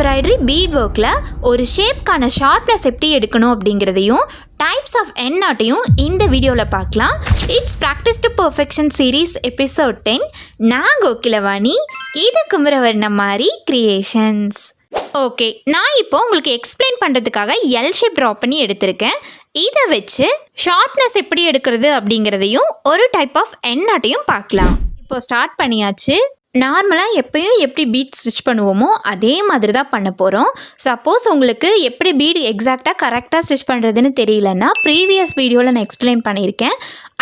Embroidery beat ஒர்க்கில் ஒரு ஷேப்க்கான sharpness எப்படி எடுக்கணும் அப்படிங்கிறதையும் டைப்ஸ் ஆஃப் என் நாட்டையும் இந்த வீடியோவில் பார்க்கலாம். It's practice to perfection series episode 10. நான் கோகிலவாணி, இது குமரவர்ண மாதிரி கிரியேஷன்ஸ். ஓகே, நான் இப்போ உங்களுக்கு எக்ஸ்பிளைன் பண்ணுறதுக்காக எல் ஷேப் ட்ரா பண்ணி எடுத்திருக்கேன். இதை வச்சு ஷார்ப்னஸ் எப்படி எடுக்கிறது அப்படிங்கிறதையும் ஒரு டைப் ஆஃப் என் நாட்டையும் பார்க்கலாம். இப்போ ஸ்டார்ட் பண்ணியாச்சு. நார்மலாக எப்பயும் எப்படி பீட் ஸ்டிச் பண்ணுவோமோ அதே மாதிரி தான் பண்ண போகிறோம். சப்போஸ் உங்களுக்கு எப்படி பீட் எக்ஸாக்டாக கரெக்டாக ஸ்டிச் பண்ணுறதுன்னு தெரியலன்னா ப்ரீவியஸ் வீடியோவில் நான் எக்ஸ்பிளைன் பண்ணியிருக்கேன்.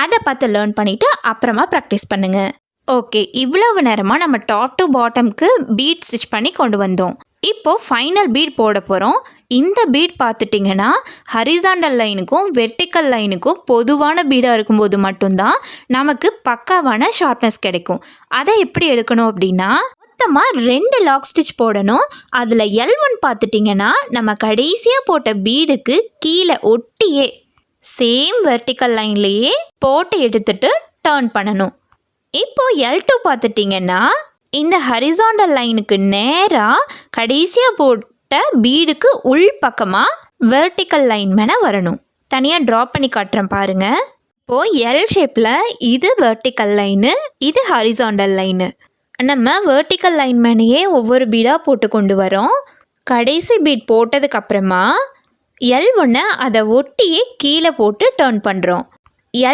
அதை பார்த்து லேர்ன் பண்ணிவிட்டு அப்புறமா ப்ராக்டிஸ் பண்ணுங்கள். ஓகே, இவ்வளவு நேரமாக நம்ம டாப் டு பாட்டம்க்கு பீட் ஸ்டிச் பண்ணி கொண்டு வந்தோம். இப்போது ஃபைனல் பீட் போட போகிறோம். இந்த பீட் பார்த்துட்டிங்கன்னா ஹரிசாண்டல் லைனுக்கும் வெர்டிக்கல் லைனுக்கும் பொதுவான பீடாக இருக்கும்போது மட்டும்தான் நமக்கு பக்காவான ஷார்ப்னஸ் கிடைக்கும். அதை எப்படி எடுக்கணும் அப்படின்னா, மொத்தமாக 2 லாக் ஸ்டிச் போடணும். அதில் L1 பார்த்துட்டிங்கன்னா நம்ம கடைசியாக போட்ட பீடுக்கு கீழே ஒட்டியே சேம் வெர்டிக்கல் லைன்லேயே போட்டு எடுத்துட்டு டர்ன் பண்ணணும். இப்போது L2 பார்த்துட்டிங்கன்னா இந்த ஹரிசாண்டல் லைனுக்கு நேராக கடைசியாக போட்ட பீடுக்கு உள் பக்கமாக வெர்டிக்கல் லைன் மேலே வரணும். தனியாக ட்ரா பண்ணி காட்டுறேன் பாருங்கள். இப்போது எல் ஷேப்பில் இது வெர்டிக்கல் லைனு, இது ஹரிசாண்டல் லைனு. நம்ம வெர்டிக்கல் லைன் மேலேயே ஒவ்வொரு பீடாக போட்டு கொண்டு வரோம். கடைசி பீட் போட்டதுக்கப்புறமா L1 அதை ஒட்டியே கீழே போட்டு டர்ன் பண்ணுறோம்.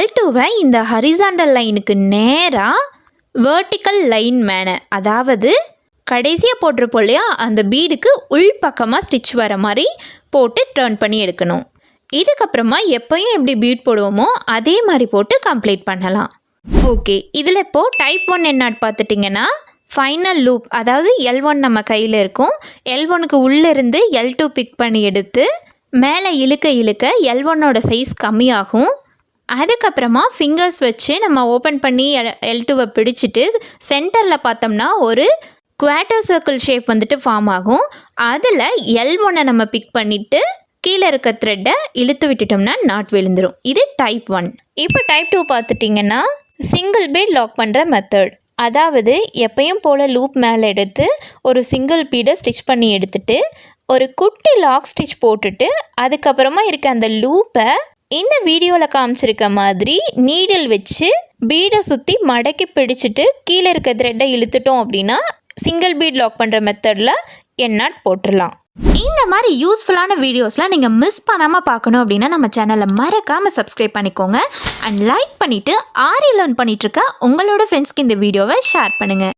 L2 இந்த ஹரிசாண்டல் லைனுக்கு நேராக வெர்டிக்கல் லைன் மேலே, அதாவது கடைசியாக போட்டிருப்போம் இல்லையா, அந்த பீடுக்கு உள் பக்கமாக ஸ்டிச் வர மாதிரி போட்டு டர்ன் பண்ணி எடுக்கணும். இதுக்கப்புறமா எப்போயும் எப்படி பீட் போடுவோமோ அதே மாதிரி போட்டு கம்ப்ளீட் பண்ணலாம். ஓகே, இதில் இப்போது டைப் 1 என்னாட் பார்த்துட்டிங்கன்னா ஃபைனல் லூப், அதாவது L1 நம்ம கையில் இருக்கும். L1க்கு உள்ளேருந்து L2 பிக் பண்ணி எடுத்து மேலே இழுக்க இழுக்க L1ஓட சைஸ் கம்மியாகும். அதுக்கப்புறமா ஃபிங்கர்ஸ் வச்சு நம்ம ஓப்பன் பண்ணி L2வை பிடிச்சிட்டு சென்டரில் பார்த்தோம்னா ஒரு குவார்ட்டர் சர்க்கிள் ஷேப் வந்துட்டு ஃபார்ம் ஆகும். அதில் L1 நம்ம பிக் பண்ணிவிட்டு கீழே இருக்க த்ரெட்டை இழுத்து விட்டுட்டோம்னா நாட் விழுந்துடும். இது டைப் 1. இப்போ டைப் 2 பார்த்துட்டிங்கன்னா சிங்கிள் பீட் லாக் பண்ணுற மெத்தட். அதாவது எப்பயும் போல் லூப் மேலே எடுத்து ஒரு சிங்கிள் பீடை ஸ்டிச் பண்ணி எடுத்துட்டு ஒரு குட்டி லாக் ஸ்டிச் போட்டுட்டு அதுக்கப்புறமா இருக்க அந்த லூப்பை இந்த வீடியோவில் காமிச்சிருக்க மாதிரி நீடில் வச்சு பீடை சுற்றி மடக்கி பிடிச்சிட்டு கீழே இருக்க த்ரெட்டை இழுத்துட்டோம் அப்படின்னா சிங்கிள் பீட் லாக் பண்ணுற மெத்தடில் என்னாட் போட்டுடலாம். இந்த மாதிரி யூஸ்ஃபுல்லான வீடியோஸ்லாம் நீங்கள் மிஸ் பண்ணாமல் பார்க்கணும் அப்படின்னா நம்ம சேனலை மறக்காமல் சப்ஸ்கிரைப் பண்ணிக்கோங்க. அண்ட் லைக் பண்ணிவிட்டு ஆரி லேர்ன் பண்ணிகிட்ருக்க உங்களோட ஃப்ரெண்ட்ஸ்க்கு இந்த வீடியோவை ஷேர் பண்ணுங்கள்.